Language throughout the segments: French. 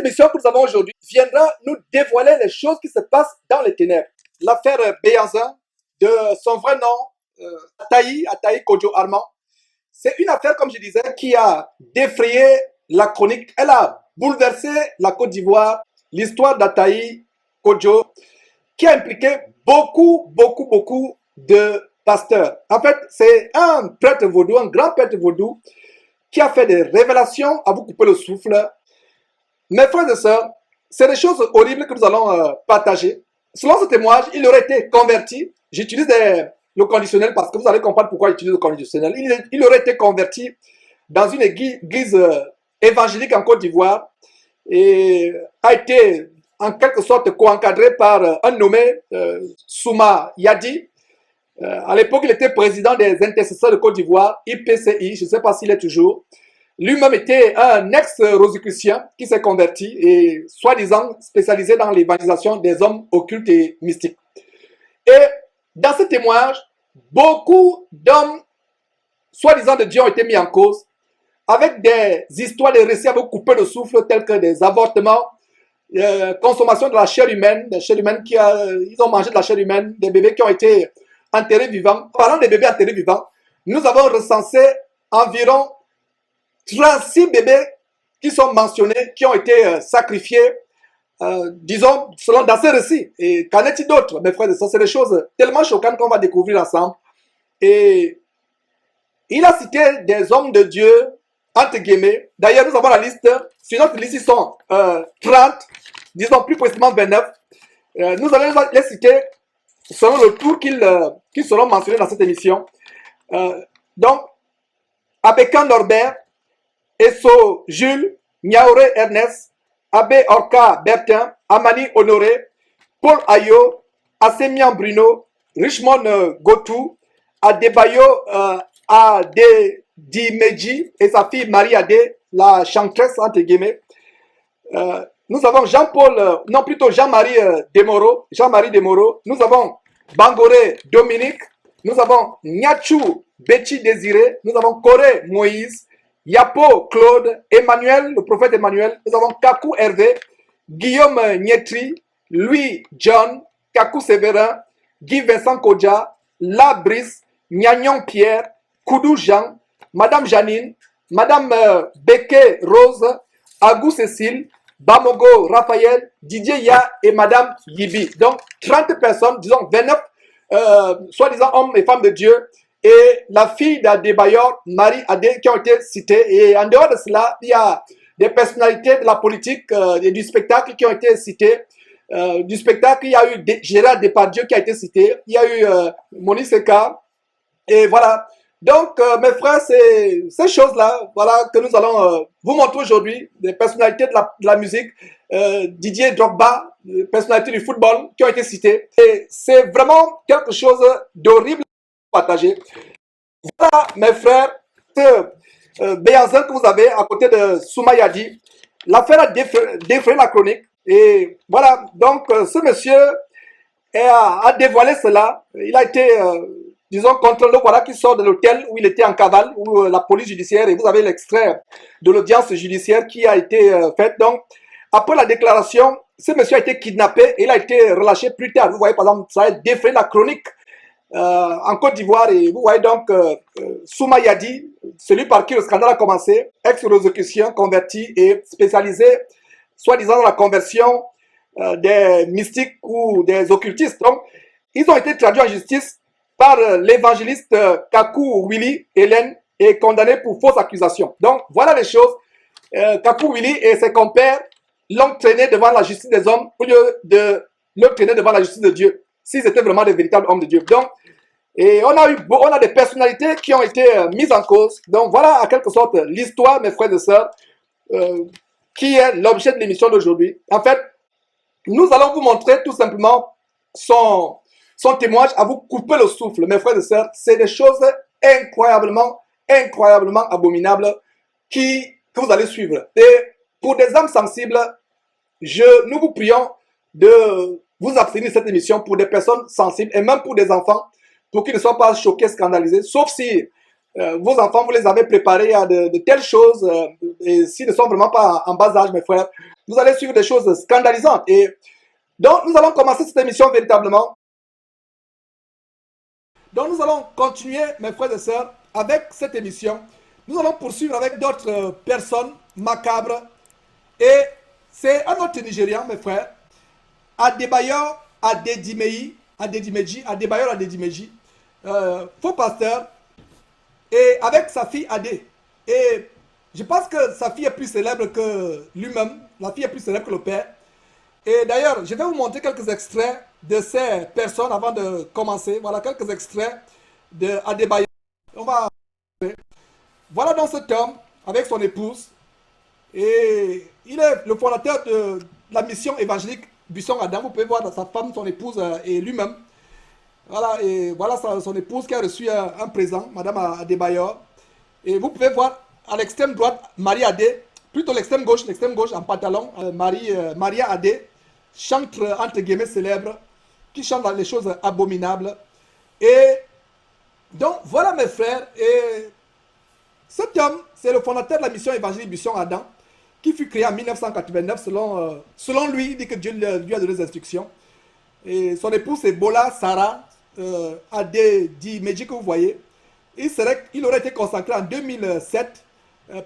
émission que nous avons aujourd'hui viendra nous dévoiler les choses qui se passent dans les ténèbres. L'affaire Béhanzin, de son vrai nom, Ataï Kodjo Armand, c'est une affaire, comme je disais, qui a défrayé la chronique. Elle a bouleversé la Côte d'Ivoire, l'histoire d'Ataï Kodjo, qui a impliqué beaucoup de pasteurs. En fait, c'est un prêtre vaudou, un grand prêtre vaudou, qui a fait des révélations à vous couper le souffle. Mes frères et sœurs, c'est des choses horribles que nous allons partager. Selon ce témoignage, il aurait été converti. J'utilise le conditionnel parce que vous allez comprendre pourquoi j'utilise le conditionnel. Il aurait été converti dans une église évangélique en Côte d'Ivoire et a été en quelque sorte co-encadré par un nommé Souma Yadi. À l'époque, il était président des intercesseurs de Côte d'Ivoire, IPCI, je ne sais pas s'il est toujours. Lui-même était un ex-rosicrucien qui s'est converti et soi-disant spécialisé dans l'évangélisation des hommes occultes et mystiques. Et dans ce témoignage, beaucoup d'hommes soi-disant de Dieu ont été mis en cause avec des histoires, des récits à vous couper le souffle tels que des avortements, consommation de la chair humaine, ils ont mangé de la chair humaine, des bébés qui ont été enterrés vivants. Parlant des bébés enterrés vivants, nous avons recensé environ 36 bébés qui sont mentionnés, qui ont été sacrifiés, disons, selon dans ces récits. Et qu'en est-il d'autre, mes frères et sœurs? C'est des choses tellement choquantes qu'on va découvrir ensemble. Et il a cité des hommes de Dieu, entre guillemets. D'ailleurs, nous avons la liste. Sur notre liste, ils sont 30, disons plus précisément 29. Nous allons les citer selon le tour qu'ils seront mentionnés dans cette émission. Donc, Abeka Norbert, Esso Jules, Niaoré Ernest, Abbé Orca Bertin, Amani Honoré, Paul Ayo, Assemian Bruno, Richmond Gotou, Adebayo Adedimeji et sa fille Marie Adé, la chantresse entre guillemets. Nous avons Jean-Marie Demoro, nous avons Bangoré Dominique, nous avons Niachou Betty Désiré, nous avons Corée Moïse, Yapo Claude, Emmanuel, le prophète Emmanuel, nous avons Kakou Hervé, Guillaume Nietri, Louis John, Kakou Séverin, Guy Vincent Kodja, Labris, Nyagnon Pierre, Koudou Jean, Madame Janine, Madame Beke Rose, Agou Cécile, Bamogo Raphaël, Didier Ya et Madame Yibi. Donc 30 personnes, disons 29, soi-disant hommes et femmes de Dieu, et la fille d'Adebayor, Marie Adé, qui ont été citées. Et en dehors de cela, il y a des personnalités de la politique et du spectacle qui ont été citées. Du spectacle, il y a eu Gérard Depardieu qui a été cité. Il y a eu Moni Seka. Et voilà. Donc, mes frères, c'est ces choses-là, voilà, que nous allons vous montrer aujourd'hui. Des personnalités de la musique, Didier Drogba, des personnalités du football qui ont été citées. Et c'est vraiment quelque chose d'horrible à partager. Voilà, mes frères, ce Béhanzin que vous avez à côté de Souma Yadi. L'affaire a défrayé la chronique. Et voilà, donc ce monsieur a dévoilé cela. Il a été... disons, contrôle, voilà, qui sort de l'hôtel où il était en cavale, où la police judiciaire, et vous avez l'extrait de l'audience judiciaire qui a été faite. Donc, après la déclaration, ce monsieur a été kidnappé et il a été relâché plus tard. Vous voyez, par exemple, ça a défrayé la chronique en Côte d'Ivoire. Et vous voyez donc Souma Yadi, celui par qui le scandale a commencé, ex-rosicrucien, converti et spécialisé, soi-disant, dans la conversion des mystiques ou des occultistes. Donc, ils ont été traduits en justice par l'évangéliste Kakou Willy Hélène est condamné pour fausse accusation. Donc, voilà les choses. Kakou Willy et ses compères l'ont traîné devant la justice des hommes au lieu de le traîner devant la justice de Dieu, s'ils étaient vraiment des véritables hommes de Dieu. Donc, et on a des personnalités qui ont été mises en cause. Donc, voilà en quelque sorte l'histoire, mes frères et sœurs, qui est l'objet de l'émission d'aujourd'hui. En fait, nous allons vous montrer tout simplement son témoignage à vous couper le souffle, mes frères et sœurs. C'est des choses incroyablement abominables que vous allez suivre. Et pour des âmes sensibles, nous vous prions de vous abstenir de cette émission pour des personnes sensibles et même pour des enfants, pour qu'ils ne soient pas choqués, scandalisés, sauf si vos enfants, vous les avez préparés à de telles choses, et s'ils ne sont vraiment pas en bas âge, mes frères, vous allez suivre des choses scandalisantes. Et donc, nous allons commencer cette émission véritablement. Donc, nous allons continuer, mes frères et sœurs, avec cette émission. Nous allons poursuivre avec d'autres personnes macabres. Et c'est un autre Nigérian, mes frères, Adebayor Adedimeji, faux pasteur, et avec sa fille Adé. Et je pense que sa fille est plus célèbre que lui-même, la fille est plus célèbre que le père. Et d'ailleurs, je vais vous montrer quelques extraits de ces personnes avant de commencer. Voilà quelques extraits de Adebayor. On va... Voilà donc cet homme avec son épouse. Et il est le fondateur de la mission évangélique Buisson Adam. Vous pouvez voir sa femme, son épouse et lui-même. Voilà, et voilà son épouse qui a reçu un présent, Madame Adebayor. Et vous pouvez voir à l'extrême droite, Marie Adé, plutôt l'extrême gauche en pantalon, Maria Adé, chantre entre guillemets célèbre, qui chante les choses abominables. Et donc voilà mes frères, et cet homme, c'est le fondateur de la mission évangélique Buisson Adam, qui fut créée en 1989 selon lui, il dit que Dieu lui a donné des instructions. Et son épouse c'est Bola Sarah Adedimeji que vous voyez. Il aurait été consacré en 2007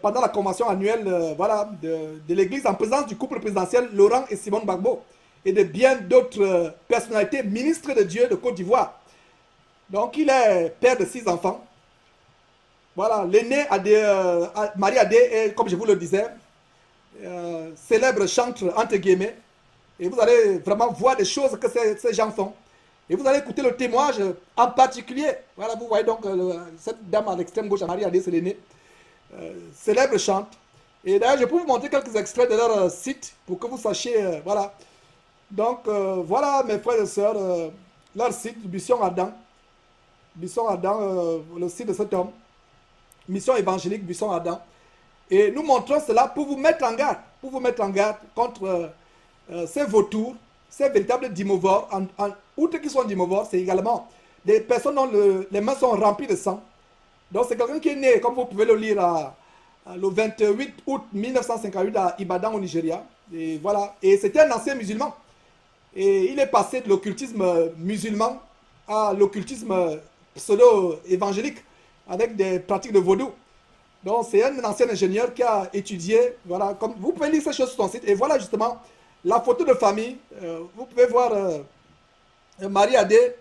pendant la convention annuelle voilà, de l'église en présence du couple présidentiel Laurent et Simone Gbagbo et de bien d'autres personnalités ministres de Dieu de Côte d'Ivoire. Donc il est père de 6 enfants. Voilà, l'aîné Marie Adé est, comme je vous le disais, célèbre chantre entre guillemets. Et vous allez vraiment voir des choses que ces gens font. Et vous allez écouter le témoignage en particulier. Voilà, vous voyez donc cette dame à l'extrême gauche, Marie Adé, c'est l'aîné, célèbre chante. Et d'ailleurs, je peux vous montrer quelques extraits de leur site pour que vous sachiez, voilà. Donc, voilà, mes frères et sœurs, leur site, Buisson Adam. Buisson Adam, le site de cet homme. Mission évangélique Buisson Adam. Et nous montrons cela pour vous mettre en garde, contre ces vautours, ces véritables dimorphes. Outre qu'ils sont dimorphes, c'est également des personnes dont les mains sont remplies de sang. Donc c'est quelqu'un qui est né, comme vous pouvez le lire, le 28 août 1958 à Ibadan au Nigeria. Et voilà. Et c'était un ancien musulman. Et il est passé de l'occultisme musulman à l'occultisme pseudo-évangélique avec des pratiques de vaudou. Donc c'est un ancien ingénieur qui a étudié, voilà, comme vous pouvez lire ces choses sur son site. Et voilà justement la photo de famille. Vous pouvez voir Marie Adé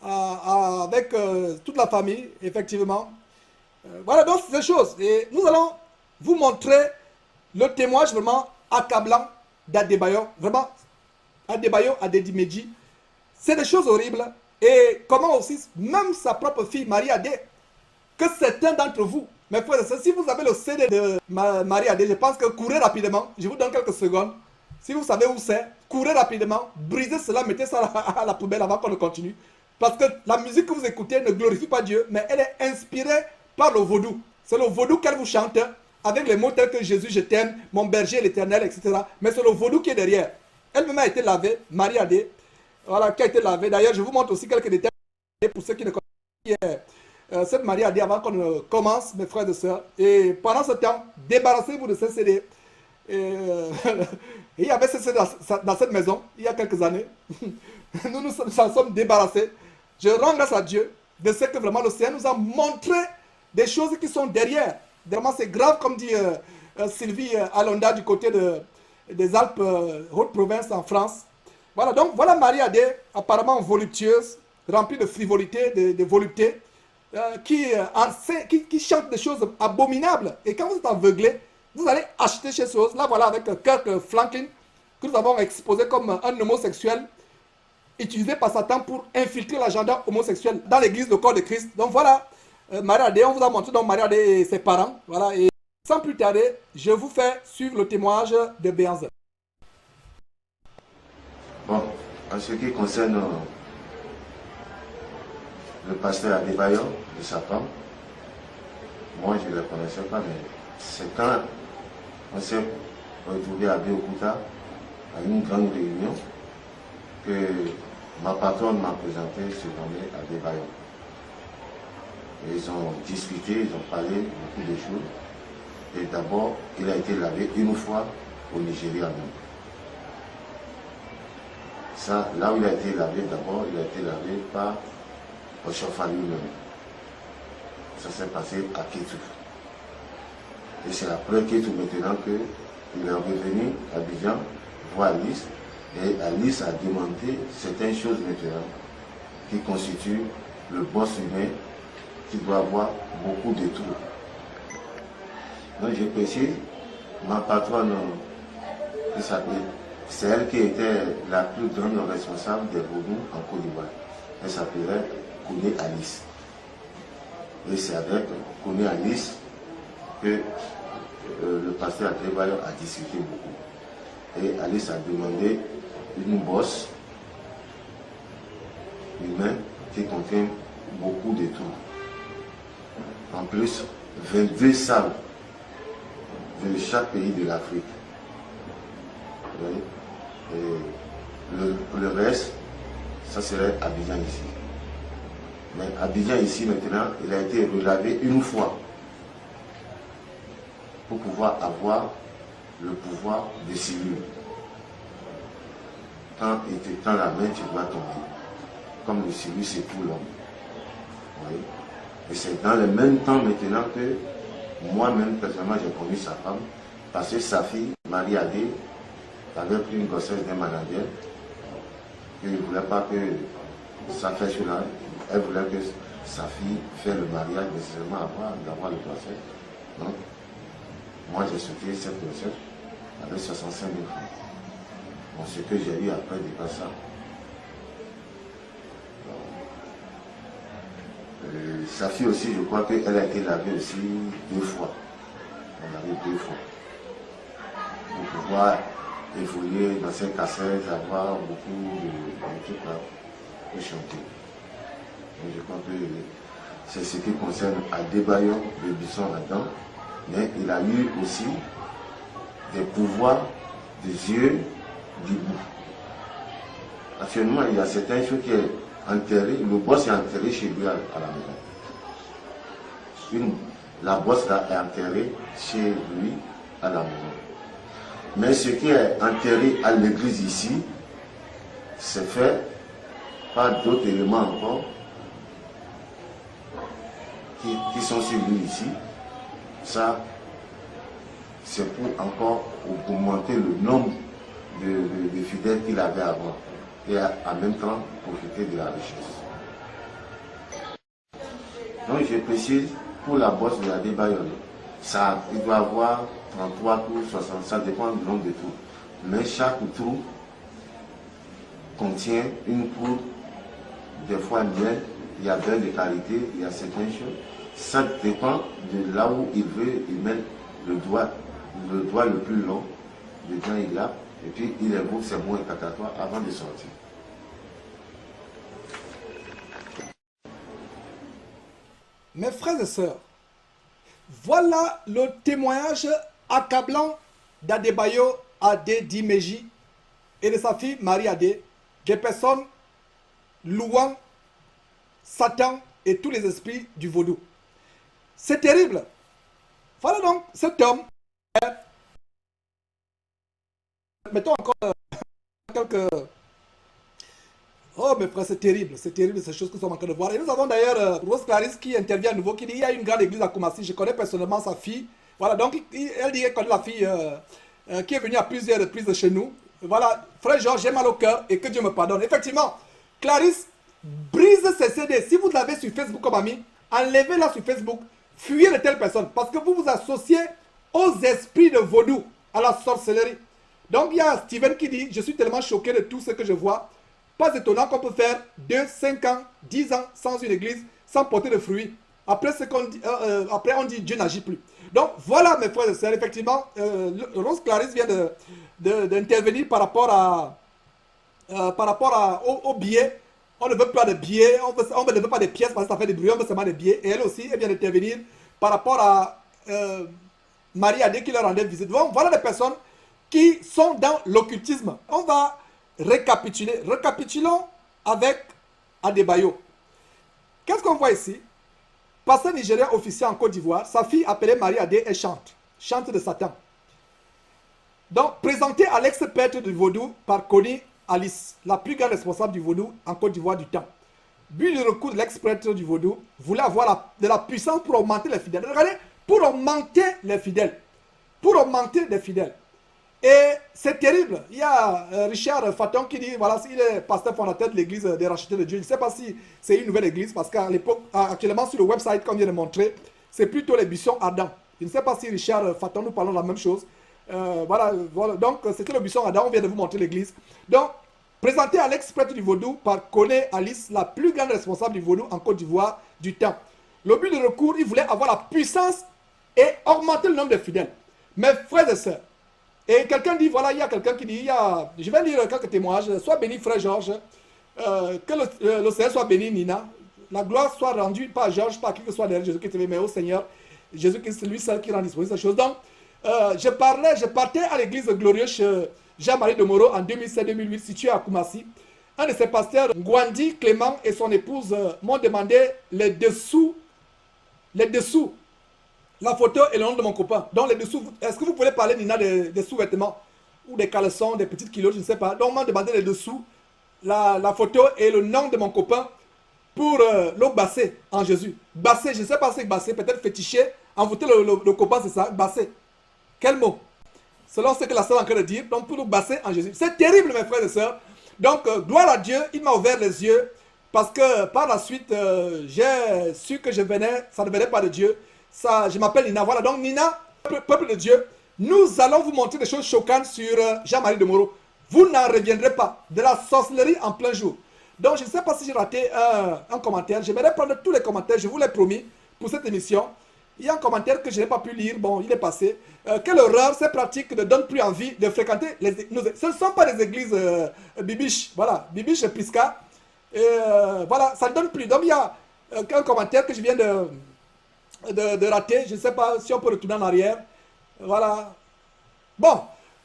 avec toute la famille, effectivement. Voilà donc ces choses. Et nous allons vous montrer le témoignage vraiment accablant d'Adebayor. Vraiment, Adebayor Adedimeji. C'est des choses horribles. Et comment aussi, même sa propre fille, Marie Adé, que certains d'entre vous, mes frères et sœurs, si vous avez le CD de Marie Adé, je pense que courez rapidement. Je vous donne quelques secondes. Si vous savez où c'est, courez rapidement, brisez cela, mettez ça à la poubelle avant qu'on ne continue. Parce que la musique que vous écoutez ne glorifie pas Dieu, mais elle est inspirée par le vaudou. C'est le vaudou qu'elle vous chante, avec les mots tels que Jésus, je t'aime, mon berger, l'éternel, etc. Mais c'est le vaudou qui est derrière. Elle-même a été lavée, Marie Adé, voilà, qui a été lavée. D'ailleurs, je vous montre aussi quelques détails pour ceux qui ne connaissent pas cette Marie Adé avant qu'on ne commence, mes frères et sœurs. Et pendant ce temps, débarrassez-vous de ces CD. Il y avait ceci dans cette maison il y a quelques années. Nous en sommes débarrassés. Je rends grâce à Dieu de ce que vraiment le Seigneur nous a montré des choses qui sont derrière. Vraiment, c'est grave, comme dit Sylvie Alonda du côté des Alpes, Haute-Province en France. Voilà, donc voilà Marie Adé, apparemment voluptueuse, remplie de frivolité, de volupté, qui chante des choses abominables. Et quand vous êtes aveuglé, vous allez acheter ces choses. Là, voilà, avec Kirk Franklin, que nous avons exposé comme un homosexuel, utilisé par Satan pour infiltrer l'agenda homosexuel dans l'église, le corps de Christ. Donc voilà, Marie Adé, on vous a montré donc Marie Adé et ses parents. Voilà, et sans plus tarder, je vous fais suivre le témoignage de Béanze. Bon, en ce qui concerne le pasteur Adebayor et sa femme, moi je ne les connaissais pas, mais c'est quand on s'est retrouvé à Béokuta, à une grande réunion, que ma patronne m'a présenté ce nommé Adebayor. Ils ont discuté, ils ont parlé beaucoup de choses. Et d'abord, il a été lavé une fois au Nigeria même. Ça, là où il a été lavé, d'abord, il a été lavé par Ochofa lui-même. Ça s'est passé à Kétou. Et c'est après Kétou maintenant qu'il est revenu à Abidjan voir Alice. Et Alice a demandé certaines choses maintenant qui constituent le boss humain qui doit avoir beaucoup de trous. Donc je précise, ma patronne, qui s'appelait, c'est elle qui était la plus grande responsable des Vaudous en Côte d'Ivoire. Elle s'appelait Kouné Alice. Et c'est avec Kouné Alice que le pasteur Adébáyọ̀ a discuté beaucoup. Et Alice a demandé une bosse humaine qui contient beaucoup de trous. En plus, 22 salles de chaque pays de l'Afrique. Et le reste, ça serait Abidjan ici. Mais Abidjan ici maintenant, il a été relavé une fois pour pouvoir avoir le pouvoir de cellules. Quand il te tend la main, tu dois tomber. Comme le cellule, c'est pour l'homme. Et c'est dans le même temps maintenant que moi-même, personnellement, j'ai connu sa femme, parce que sa fille, Marie-Adé, avait pris une grossesse d'un manager, et il ne voulait pas que ça fasse cela. Elle voulait que sa fille fasse le mariage nécessairement avant d'avoir le grossesse. Donc, moi, j'ai sauté cette grossesse avec 65 000 francs. Bon, ce que j'ai eu après de ça. Sa fille aussi, je crois qu'elle a été lavée aussi 2 fois. On l'avait 2 fois. Pour pouvoir évoluer dans cette cassette, avoir beaucoup de trucs là pour chanter. Donc je crois que c'est ce qui concerne Adébáyọ̀ de Bisson là-dedans. Mais il a eu aussi des pouvoirs des yeux du bout. Actuellement, il y a certains choses qui est enterré, le boss est enterré chez lui à la maison. La bosse là est enterrée chez lui à la maison. Mais ce qui est enterré à l'église ici, c'est fait par d'autres éléments encore qui sont sur lui ici. Ça, c'est pour encore augmenter le nombre de fidèles qu'il avait avant et en même temps profiter de la richesse. Donc je précise, pour la bosse de Adébáyọ̀, ça, il doit avoir 33 trous, 60, ça dépend du nombre de trous. Mais chaque trou contient une poudre, des fois miel, il y a bien de qualité, il y a certaines choses. Ça dépend de là où il veut, il met le doigt le plus long, dedans il a, et puis il évoque ses mots incantatoires avant de sortir. Mes frères et sœurs, voilà le témoignage accablant d'Adébáyọ̀ Adé Diméji et de sa fille Marie-Adé, des personnes louant Satan et tous les esprits du vaudou. C'est terrible. Voilà donc cet homme. Mettons encore quelques... Oh mes frères, c'est terrible ces choses que nous sommes en train de voir. Et nous avons d'ailleurs Rose Clarisse qui intervient à nouveau, qui dit il y a une grande église à Koumassi, je connais personnellement sa fille. Voilà, donc elle dit qu'elle connaît la fille qui est venue à plusieurs reprises chez nous. Voilà, frère Georges, j'ai mal au cœur et que Dieu me pardonne. Effectivement, Clarisse brise ses CD. Si vous l'avez sur Facebook comme ami, enlevez-la sur Facebook, fuyez de telles personnes parce que vous vous associez aux esprits de vaudou, à la sorcellerie. Donc il y a Steven qui dit je suis tellement choqué de tout ce que je vois. Pas étonnant qu'on peut faire 2, 5 ans, 10 ans sans une église, sans porter de fruits. Après, après on dit Dieu n'agit plus. Donc voilà mes frères et sœurs, effectivement, Rose Clarisse vient d'intervenir par rapport au billet. On ne veut pas de billets, on ne veut pas de pièces parce que ça fait des bruits, on veut seulement des billets. Et elle aussi, elle vient d'intervenir par rapport à Marie-Adé qui leur rendait visite. Donc voilà des personnes qui sont dans l'occultisme. On va récapituler. Récapitulons avec Adébáyọ̀. Qu'est-ce qu'on voit ici? pasteur nigérien officiel en Côte d'Ivoire, sa fille appelée Marie Adé, elle chante. Chante de Satan. Donc, présenté à l'ex-prêtre du vaudou par Connie Alice, la plus grande responsable du vaudou en Côte d'Ivoire du temps. But du recours de l'ex-prêtre du vaudou, voulait avoir de la puissance pour augmenter les fidèles. Regardez, pour augmenter les fidèles. Pour augmenter les fidèles. Et c'est terrible. Il y a Richard Faton qui dit, voilà, il est pasteur fondateur de l'église des rachetés de Dieu. Je ne sais pas si c'est une nouvelle église, parce qu'à l'époque, actuellement sur le website, comme je viens de montrer, c'est plutôt les buissons ardents. Je ne sais pas si Richard Faton nous parlons de la même chose. Voilà. Donc c'était le buisson Adam, on vient de vous montrer l'église. Donc, présenté à l'ex-prêtre du vaudou par Koné Alice, la plus grande responsable du vaudou en Côte d'Ivoire du temps. Le but de recours, il voulait avoir la puissance et augmenter le nombre de fidèles. Mes frères et sœurs, et quelqu'un dit, voilà, il y a quelqu'un qui dit, je vais lire quelques témoignages, sois béni frère Georges, que le Seigneur soit béni Nina, la gloire soit rendue pas à Georges, pas à qui que ce soit derrière Jésus-Christ, mais au Seigneur, Jésus-Christ, c'est lui seul qui rend disponible ces choses. Donc, je partais à l'église glorieuse Jean-Marie de Moreau en 2007-2008, située à Koumassi. Un de ses pasteurs, Gwandi Clément et son épouse m'ont demandé les dessous, la photo et le nom de mon copain. Donc les dessous, est-ce que vous pouvez parler Nina des sous-vêtements ou des caleçons, des petites kilos, je ne sais pas. Donc on m'a demandé les dessous, la photo et le nom de mon copain pour le basser en Jésus. Basser, je ne sais pas si c'est basser, peut-être féticher, envoûter le copain, c'est ça, basser. Quel mot? Selon ce que la sœur est en train de dire, donc pour nous basser en Jésus. C'est terrible, mes frères et sœurs. Donc, gloire à Dieu, il m'a ouvert les yeux, parce que par la suite, j'ai su que ça ne venait pas de Dieu. Ça, je m'appelle Nina. Voilà, donc Nina, peuple de Dieu, nous allons vous montrer des choses choquantes sur Jean-Marie de Moreau. Vous n'en reviendrez pas. De la sorcellerie en plein jour. Donc, je ne sais pas si j'ai raté un commentaire. J'aimerais prendre tous les commentaires, je vous l'ai promis, pour cette émission. Il y a un commentaire que je n'ai pas pu lire, bon, il est passé. Quelle horreur, ces pratiques ne donnent plus envie de fréquenter les églises. Ce ne sont pas des églises bibiches, voilà, bibiche et Pisca. Voilà, ça ne donne plus. Donc, il y a un commentaire que je viens de rater. Je ne sais pas si on peut retourner en arrière. Voilà. Bon,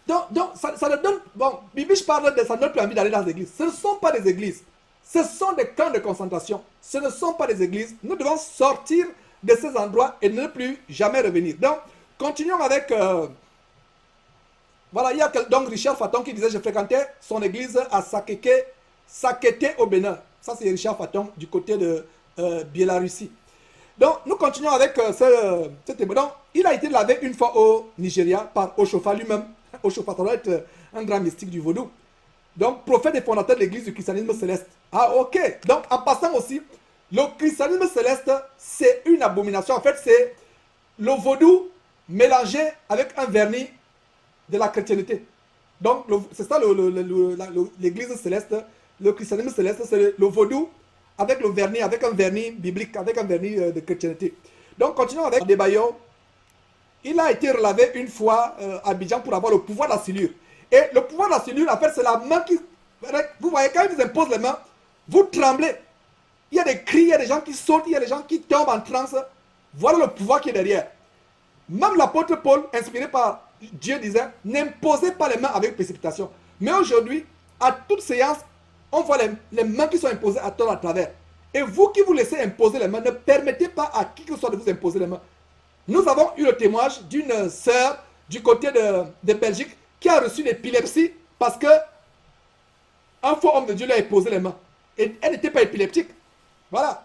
donc ça ne donne... Bon, bibiche parle de ça ne donne plus envie d'aller dans les églises. Ce ne sont pas des églises. Ce sont des camps de concentration. Ce ne sont pas des églises. Nous devons sortir de ces endroits et ne plus jamais revenir. Donc, continuons avec... voilà, il y a donc Richard Faton qui disait, je fréquentais son église à Sakete au Bénin. Ça, c'est Richard Faton du côté de Biélorussie. Donc, nous continuons avec ce témoin. Donc, il a été lavé une fois au Nigeria par Oshofa lui-même. Oshofa, ça doit être un grand mystique du vaudou. Donc, prophète et fondateur de l'église du christianisme céleste. Ah, ok. Donc, en passant aussi, le christianisme céleste, c'est une abomination. En fait, c'est le vaudou mélangé avec un vernis de la chrétienté. Donc, c'est ça l'église céleste, le christianisme céleste, c'est le vaudou avec le vernis, avec un vernis biblique, avec un vernis de chrétienté. Donc, continuons avec Debayo. Il a été relavé une fois à Abidjan pour avoir le pouvoir de la silure. Et le pouvoir de la silure, en fait, c'est la main qui... Vous voyez, quand il vous impose les mains, vous tremblez. Il y a des cris, il y a des gens qui sautent, il y a des gens qui tombent en transe. Voilà le pouvoir qui est derrière. Même l'apôtre Paul, inspiré par Dieu, disait, n'imposez pas les mains avec précipitation. Mais aujourd'hui, à toute séance, on voit les mains qui sont imposées à tort à travers. Et vous qui vous laissez imposer les mains, ne permettez pas à qui que ce soit de vous imposer les mains. Nous avons eu le témoignage d'une sœur du côté de Belgique qui a reçu l'épilepsie parce que un faux homme de Dieu lui a imposé les mains. Et elle n'était pas épileptique. Voilà.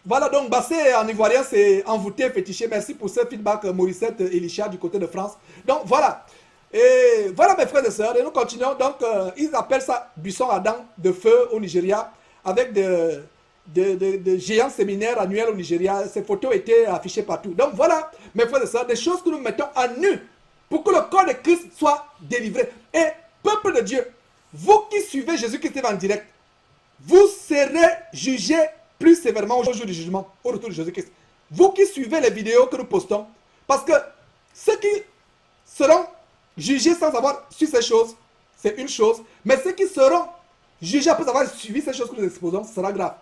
Voilà, donc Bassé en ivoirien, c'est envoûté, fétiché. Merci pour ce feedback, Morissette Elisha du côté de France. Donc voilà. Et voilà mes frères et sœurs. Et nous continuons. Donc ils appellent ça buisson ardent de feu au Nigeria avec de géants séminaires annuels au Nigeria. Ces photos étaient affichées partout. Donc voilà mes frères et sœurs, des choses que nous mettons à nu pour que le corps de Christ soit délivré. Et peuple de Dieu, vous qui suivez Jésus-Christ en direct, vous serez jugés plus sévèrement au jour du jugement, au retour de Jésus-Christ. Vous qui suivez les vidéos que nous postons, parce que ceux qui seront jugés sans avoir su ces choses, c'est une chose, mais ceux qui seront jugés après avoir suivi ces choses que nous exposons, ce sera grave.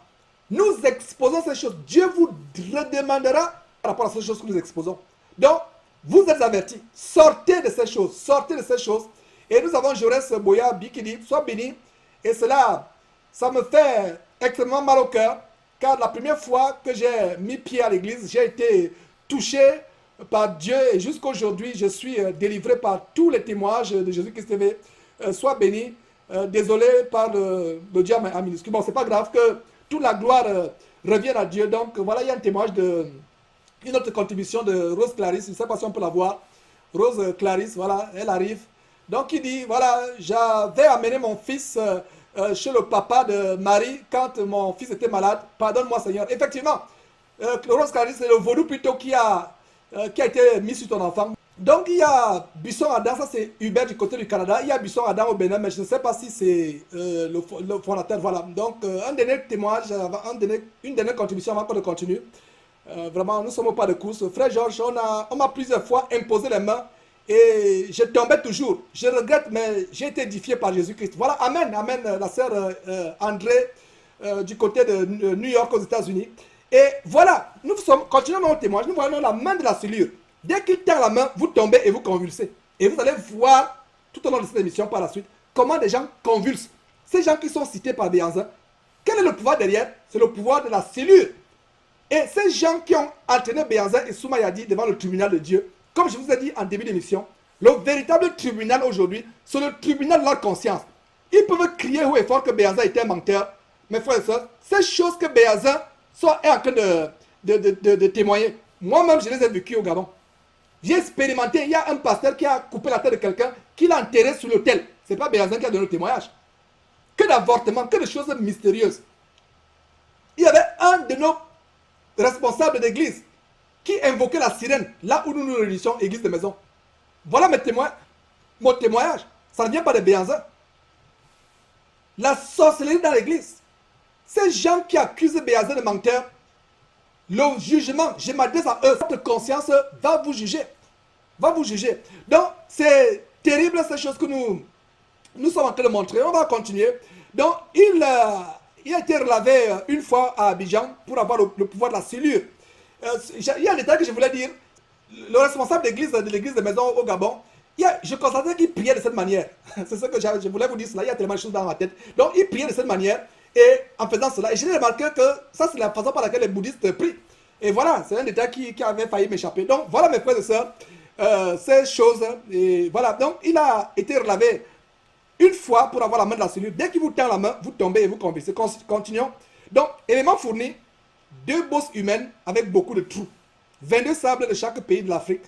Nous exposons ces choses. Dieu vous redemandera par rapport à ces choses que nous exposons. Donc, vous êtes avertis. Sortez de ces choses. Sortez de ces choses. Et nous avons Jaurès Boya qui dit, sois béni. Et cela, ça me fait extrêmement mal au cœur car la première fois que j'ai mis pied à l'église, j'ai été touché par Dieu et jusqu'aujourd'hui, je suis délivré par tous les témoignages de Jésus-Christ TV. Sois béni. Désolé par le diable en minuscule. Bon, c'est pas grave que toute la gloire revienne à Dieu. Donc voilà, il y a un témoignage de une autre contribution de Rose Clarisse. Je ne sais pas si on peut la voir. Rose Clarisse, voilà, elle arrive. Donc il dit, voilà, j'avais amené mon fils chez le papa de Marie quand mon fils était malade. Pardonne-moi Seigneur. Effectivement, Rose Clarisse, c'est le vaudou plutôt qui a été mis sur ton enfant. Donc il y a Bisson Adam, ça c'est Hubert du côté du Canada. Il y a Bisson Adam au Bénin, mais je ne sais pas si c'est le fondateur. Voilà. Donc un dernier témoignage, une dernière contribution avant qu'on ne continue. Vraiment, nous ne sommes pas de course. Frère Georges, on m'a plusieurs fois imposé les mains et je tombais toujours. Je regrette, mais j'ai été édifié par Jésus-Christ. Voilà, amen, amen, la sœur André du côté de New York aux États-Unis. Et voilà, continuons notre témoignage. Nous voyons la main de la cellule. Dès qu'il tend la main, vous tombez et vous convulsez. Et vous allez voir tout au long de cette émission par la suite comment des gens convulsent. Ces gens qui sont cités par Béanzin, quel est le pouvoir derrière? C'est le pouvoir de la cellule. Et ces gens qui ont entraîné Béanzin et Soumayadi devant le tribunal de Dieu, comme je vous ai dit en début d'émission, le véritable tribunal aujourd'hui, c'est le tribunal de leur conscience. Ils peuvent crier haut et fort que Béanzin était un menteur. Mes frères et sœurs, ces choses que Béanzin est en train de témoigner, moi-même je les ai vécues au Gabon. J'ai expérimenté, il y a un pasteur qui a coupé la tête de quelqu'un, qui l'a enterré sur l'autel. Ce n'est pas Béanzin qui a donné le témoignage. Que d'avortement, que de choses mystérieuses. Il y avait un de nos responsables d'église qui invoquait la sirène, là où nous nous réunissons, église de maison. Voilà mon témoignage. Ça ne vient pas de Béanzin. La sorcellerie dans l'église. Ces gens qui accusent Béanzin de menteur, le jugement, je m'adresse à eux, votre conscience va vous juger. Va vous juger. Donc, c'est terrible ces choses que nous sommes en train de montrer. On va continuer. Donc, il a été relavé une fois à Abidjan pour avoir le pouvoir de la cellule. Il y a un détail que je voulais dire. Le responsable de l'église de maison au Gabon, je constatais qu'il priait de cette manière. C'est ce que je voulais vous dire cela. Il y a tellement de choses dans ma tête. Donc, il priait de cette manière. Et en faisant cela, et j'ai remarqué que ça, c'est la façon par laquelle les bouddhistes prient. Et voilà, c'est un détail qui avait failli m'échapper. Donc, voilà mes frères et sœurs, ces choses. Et voilà, donc, il a été relavé une fois pour avoir la main de la cellule. Dès qu'il vous tend la main, vous tombez et vous convulsez. Continuons. Donc, éléments fournis, 2 bosses humaines avec beaucoup de trous. 22 sables de chaque pays de l'Afrique.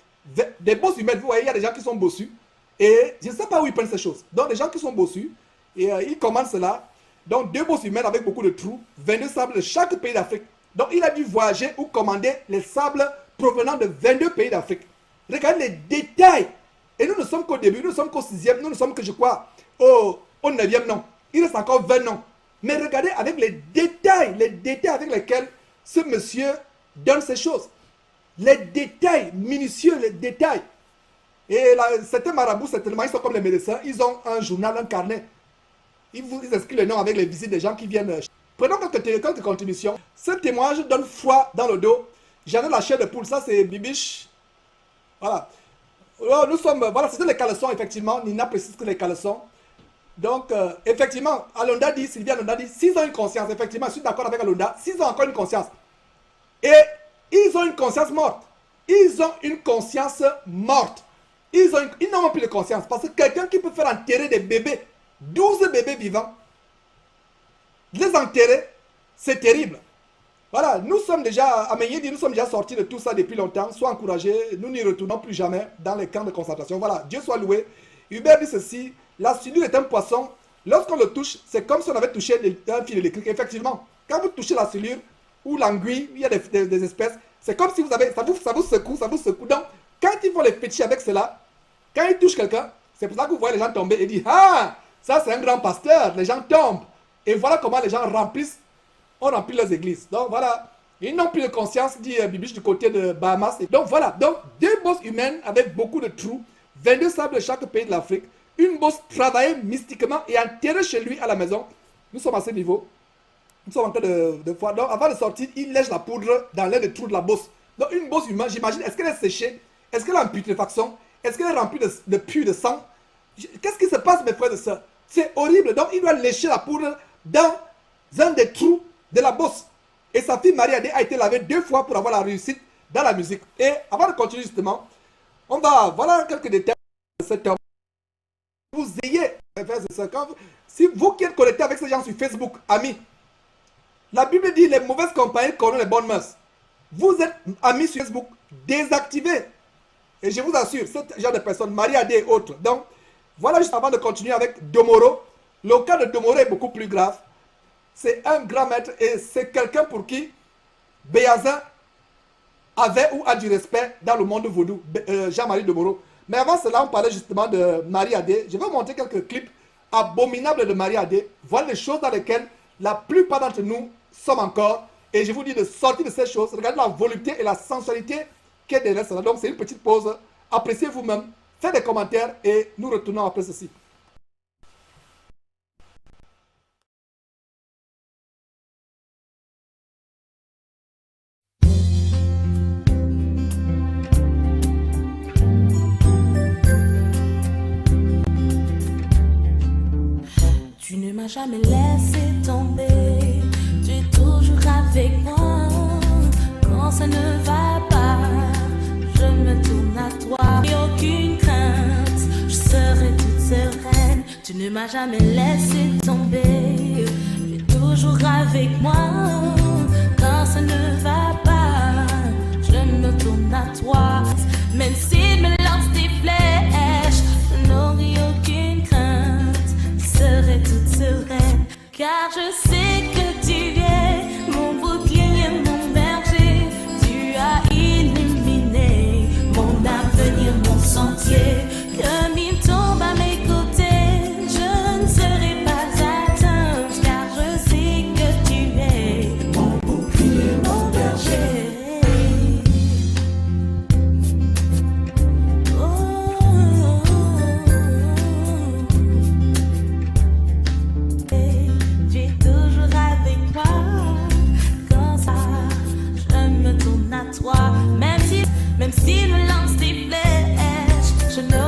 Des bosses humaines, vous voyez, il y a des gens qui sont bossus. Et je ne sais pas où ils prennent ces choses. Donc, des gens qui sont bossus, et ils commandent cela. Donc, 2 bosses humaines avec beaucoup de trous, 22 sables de chaque pays d'Afrique. Donc, il a dû voyager ou commander les sables provenant de 22 pays d'Afrique. Regardez les détails. Et nous ne sommes qu'au début, nous ne sommes qu'au 6e, nous ne sommes que, je crois, au 9e nom. Il reste encore 20 noms. Mais regardez avec les détails avec lesquels ce monsieur donne ces choses. Les détails minutieux, les détails. Et là, certains marabouts, certainement, ils sont comme les médecins, ils ont un journal, un carnet. Ils inscrivent les noms avec les visites des gens qui viennent. Prenons quelques contributions. Ce témoignage donne froid dans le dos. J'en ai la chair de poule, ça c'est Bibiche. Voilà. Alors, nous sommes, voilà, c'était les caleçons, effectivement. Nina précise que les caleçons. Donc, effectivement, Alonda dit, Sylvia Alonda dit, s'ils ont une conscience, effectivement, je suis d'accord avec Alonda, s'ils ont encore une conscience. Et ils ont une conscience morte. Ils ont une conscience morte. Ils n'ont plus de conscience. Parce que quelqu'un qui peut faire enterrer des bébés, 12 bébés vivants, les enterrer, c'est terrible. Voilà, nous sommes déjà, Amélie dit, nous sommes déjà sortis de tout ça depuis longtemps. Sois encouragés, nous n'y retournons plus jamais dans les camps de concentration. Voilà, Dieu soit loué. Hubert dit ceci, la cellule est un poisson. Lorsqu'on le touche, c'est comme si on avait touché un fil électrique. Effectivement, quand vous touchez la cellule ou l'anguille, il y a des espèces, c'est comme si ça vous secoue. Donc, quand ils font les petits avec cela, quand ils touchent quelqu'un, c'est pour ça que vous voyez les gens tomber et dire, ah, ça c'est un grand pasteur, les gens tombent. Et voilà comment les gens ont rempli leurs églises. Donc voilà, ils n'ont plus de conscience, dit Bibiche du côté de Bahamas. Et donc voilà, donc 2 bosses humaines avec beaucoup de trous, 22 sables de chaque pays de l'Afrique, une bosse travaillée mystiquement et enterrée chez lui à la maison. Nous sommes à ce niveau. Nous sommes en train de voir. Donc avant de sortir, il lèche la poudre dans l'un des trous de la bosse. Donc une bosse humaine, j'imagine, est-ce qu'elle est séchée? Est-ce qu'elle est en putréfaction? Est-ce qu'elle est remplie de pus, de sang? Qu'est-ce qui se passe, mes frères et sœurs? C'est horrible. Donc il doit lécher la poudre dans un des trous de la bosse. Et sa fille Marie-Adé a été lavée 2 fois pour avoir la réussite dans la musique. Et avant de continuer justement, on va, voilà quelques détails de cet homme. Vous ayez, si vous qui êtes connecté avec ces gens sur Facebook, amis, la Bible dit les mauvaises compagnies connaissent les bonnes mœurs. Vous êtes amis sur Facebook, désactivez. Et je vous assure, ce genre de personnes, Marie-Adé et autres. Donc, voilà juste avant de continuer avec Domoro. Le cas de Domoro est beaucoup plus grave. C'est un grand maître et c'est quelqu'un pour qui Béazin avait ou a du respect dans le monde vaudou, Jean-Marie Domoro. Mais avant cela, on parlait justement de Marie-Adé. Je vais vous montrer quelques clips abominables de Marie-Adé. Voilà les choses dans lesquelles la plupart d'entre nous sommes encore. Et je vous dis de sortir de ces choses. Regardez la volupté et la sensualité qui est derrière cela. Donc c'est une petite pause. Appréciez vous-même. Faites des commentaires et nous retournons après ceci. Tu ne m'as jamais laissé tomber, tu es toujours avec moi. Quand ça ne va pas, je me tourne à toi. Et aucune crainte, je serai toute sereine. Tu ne m'as jamais laissé tomber, tu es toujours avec moi. Quand ça ne va pas, je me tourne à toi. Même s'il me lance des flèches, je n'aurai aucune crainte, je serai toute sereine. Car je sais que tu es mon bouclier, mon berger. Tu as illuminé mon avenir, mon sentier. Comme il tombe à mes côtés, je ne serai pas atteinte. Car je sais que tu es mon bouclier, mon berger. Même s'il me lance des flèches, je ne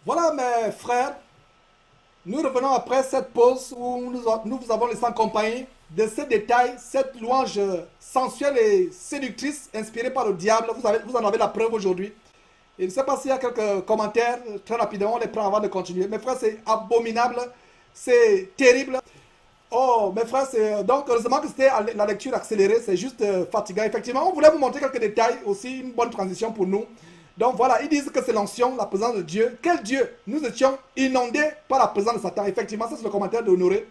Voilà mes frères, nous revenons après cette pause où nous vous avons laissé en compagnie de ces détails, cette louange sensuelle et séductrice inspirée par le diable. Vous en avez la preuve aujourd'hui. Et je ne sais pas s'il y a quelques commentaires, très rapidement, on les prend avant de continuer. Mes frères, c'est abominable, c'est terrible. Oh, mes frères, donc heureusement que c'était la lecture accélérée, c'est juste fatigant. Effectivement, on voulait vous montrer quelques détails, aussi une bonne transition pour nous. Donc voilà, ils disent que c'est l'onction, la présence de Dieu. Quel Dieu? Nous étions inondés par la présence de Satan. Effectivement, ça c'est le commentaire d'Honoré.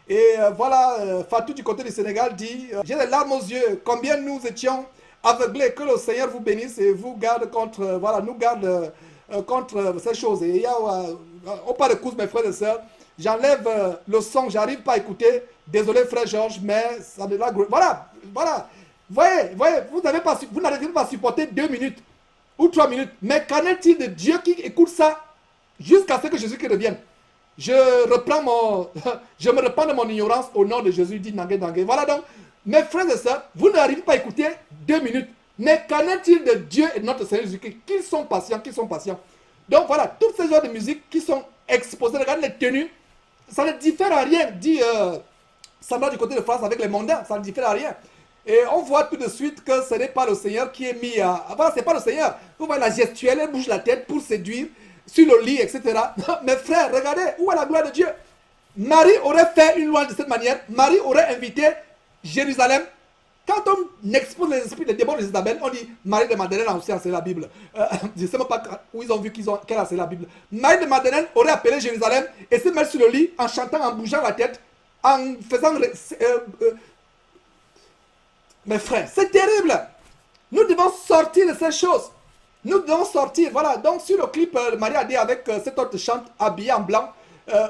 Et voilà, Fatou du côté du Sénégal dit, j'ai les larmes aux yeux, combien nous étions aveuglés, que le Seigneur vous bénisse et vous garde contre, voilà, nous garde contre ces choses. Et il y a, on parle de cause, mes frères et sœurs, j'enlève le son, j'arrive pas à écouter, désolé frère Georges, mais ça de la... Voilà, voilà, voyez, vous n'arrivez pas à supporter 2 minutes ou 3 minutes, mais qu'en est-il de Dieu qui écoute ça jusqu'à ce que Jésus revienne? Je reprends je me repens de mon ignorance au nom de Jésus, dit Nangue Nangue. Voilà donc, mes frères et sœurs, vous n'arrivez pas à écouter 2 minutes. Mais qu'en est-il de Dieu et de notre Seigneur Jésus-Christ? Qu'ils sont patients, qu'ils sont patients. Donc voilà, tous ces genres de musique qui sont exposés, regardez les tenues, ça ne diffère à rien, dit Sandra du côté de France avec les mondains, ça ne diffère à rien. Et on voit tout de suite que ce n'est pas le Seigneur qui est mis à... Voilà, c'est pas le Seigneur. Vous voyez la gestuelle, elle bouge la tête pour séduire, sur le lit, etc. Mes frères, regardez, où est la gloire de Dieu? Marie aurait fait une loi de cette manière. Marie aurait invité Jérusalem. Quand on expose les esprits des démons de Isabelle, on dit Marie de Madeleine a aussi enseigné la Bible. Je ne sais même pas où ils ont vu qu'elle a enseigné la Bible. Marie de Madeleine aurait appelé Jérusalem et se mettre sur le lit en chantant, en bougeant la tête, en faisant... Mes frères, c'est terrible. Nous devons sortir de ces choses. Nous devons sortir, voilà. Donc sur le clip, Marie a dit avec cette autre chante habillée en blanc,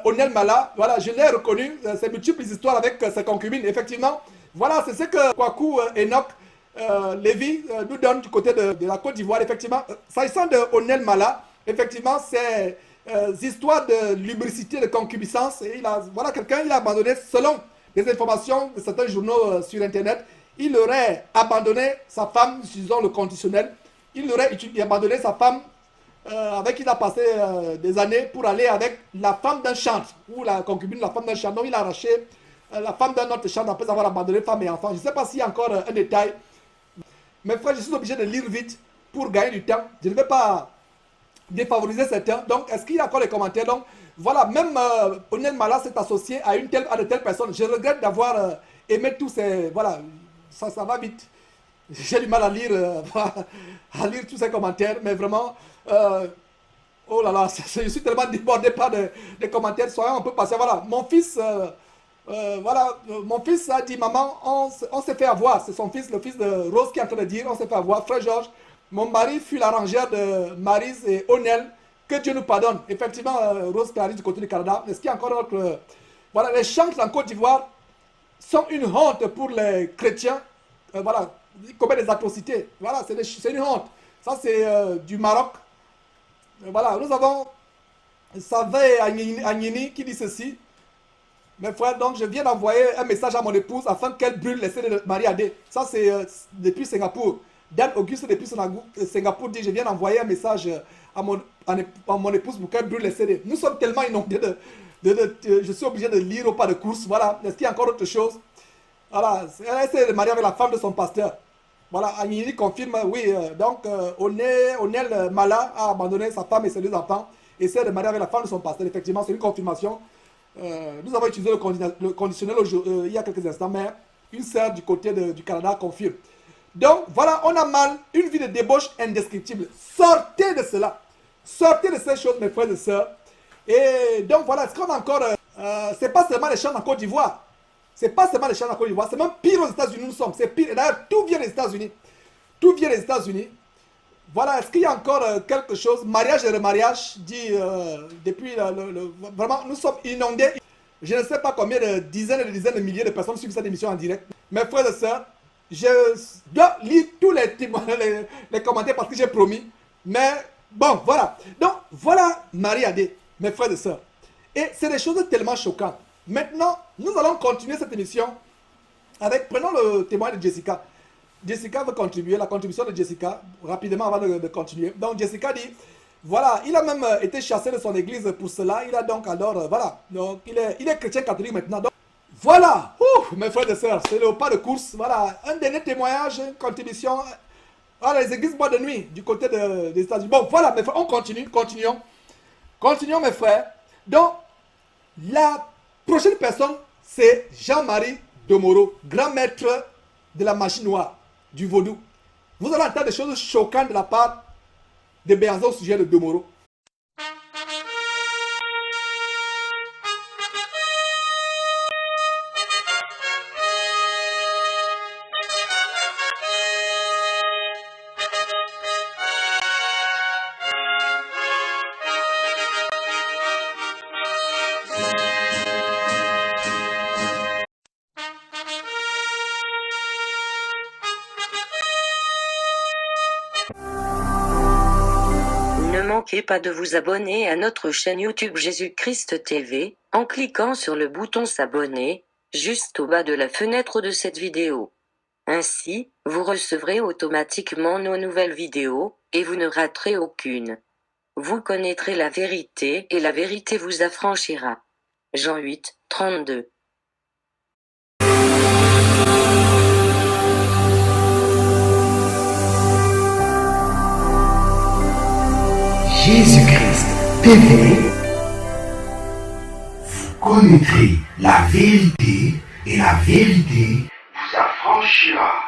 Onel Mala, voilà, je l'ai reconnu, ses multiples histoires avec ses concubines, effectivement. Voilà, c'est ce que Kwaku Enoch Lévy nous donne du côté de la Côte d'Ivoire, effectivement. S'agissant de Onel Mala, effectivement, c'est histoires de lubricité, de concupiscence. Et voilà, quelqu'un, il a abandonné, selon les informations de certains journaux sur Internet, il aurait abandonné sa femme, utilisant le conditionnel. Il aurait abandonné sa femme avec qui il a passé des années pour aller avec la femme d'un chantre, ou la concubine de la femme d'un chantre. Donc il a arraché la femme d'un autre chantre après avoir abandonné femme et enfant. Je ne sais pas s'il y a encore un détail. Mes frères, je suis obligé de lire vite pour gagner du temps. Je ne vais pas défavoriser certains. Donc, est-ce qu'il y a encore les commentaires? Donc, voilà, même Onel Mala s'est associé à de telles personnes. Je regrette d'avoir aimé tous ces... Voilà, ça va vite. J'ai du mal à lire tous ces commentaires, mais vraiment, oh là là, je suis tellement débordé par des commentaires. Soyons un peu patients. Voilà, mon fils, mon fils a dit, maman, on s'est fait avoir. C'est son fils, le fils de Rose qui est en train de dire, on s'est fait avoir. Frère Georges, mon mari fut l'arrangère de Maryse et Onel. Que Dieu nous pardonne. Effectivement, Rose Clarisse du côté du Canada. Est-ce qu'il y a encore autre... Voilà, les chantres en Côte d'Ivoire sont une honte pour les chrétiens. Voilà, ils commettent des atrocités. Voilà, c'est une honte. Ça, c'est du Maroc. Voilà, nous avons Savé Agnini qui dit ceci. Mes frères, donc je viens d'envoyer un message à mon épouse afin qu'elle brûle les CD de Marie Adé. Ça, c'est depuis Singapour. Dan Auguste, depuis Singapour, dit je viens d'envoyer un message à mon épouse pour qu'elle brûle les CD. Nous sommes tellement inondés je suis obligé de lire au pas de course. Voilà, est-ce qu'il y a encore autre chose? Voilà, elle s'est mariée avec la femme de son pasteur. Voilà, Agnini confirme, oui, donc Onel Mala a abandonné sa femme et ses 2 enfants et s'est marié avec la femme de son pasteur. Effectivement, c'est une confirmation. Nous avons utilisé le conditionnel il y a quelques instants, mais une sœur du côté du Canada confirme. Donc, voilà, on a mal, une vie de débauche indescriptible. Sortez de cela. Sortez de ces choses, mes frères et sœurs. Et donc, voilà, est-ce qu'on a encore... c'est pas seulement les chants en Côte d'Ivoire. C'est pas seulement les chants en Côte d'Ivoire. C'est même pire aux États-Unis, nous sommes. C'est pire. Et d'ailleurs, tout vient des États-Unis. Tout vient des États-Unis. Voilà, est-ce qu'il y a encore quelque chose? Mariage et remariage, dit depuis vraiment, nous sommes inondés. Je ne sais pas combien de dizaines et de dizaines de milliers de personnes suivent cette émission en direct. Mes frères et sœurs, je dois lire tous les commentaires parce que j'ai promis. Mais bon, voilà. Donc, voilà Marie Adé, mes frères et sœurs. Et c'est des choses tellement choquantes. Maintenant, nous allons continuer cette émission avec, prenons le témoin de Jessica. Jessica veut contribuer, la contribution de Jessica, rapidement avant de continuer. Donc Jessica dit, Voilà, il a même été chassé de son église pour cela. Il a donc alors, voilà, donc il est chrétien catholique maintenant. Donc, voilà, mes frères et sœurs, c'est le pas de course. Voilà, un dernier témoignage, une contribution. Voilà, les églises bois de nuit du côté des États-Unis. Bon, voilà, mes frères, on continue, continuons. Continuons, mes frères. Donc, la prochaine personne, c'est Jean-Marie Demoro, grand maître de la magie noire, du vaudou. Vous allez entendre des choses choquantes de la part de Béanzin au sujet de Demoro. Ne manquez pas de vous abonner à notre chaîne YouTube Jésus-Christ TV, en cliquant sur le bouton s'abonner, juste au bas de la fenêtre de cette vidéo. Ainsi, vous recevrez automatiquement nos nouvelles vidéos, et vous ne raterez aucune. Vous connaîtrez la vérité et la vérité vous affranchira. Jean 8, 32. Jésus-Christ TV, vous connaîtrez la vérité et la vérité vous affranchira.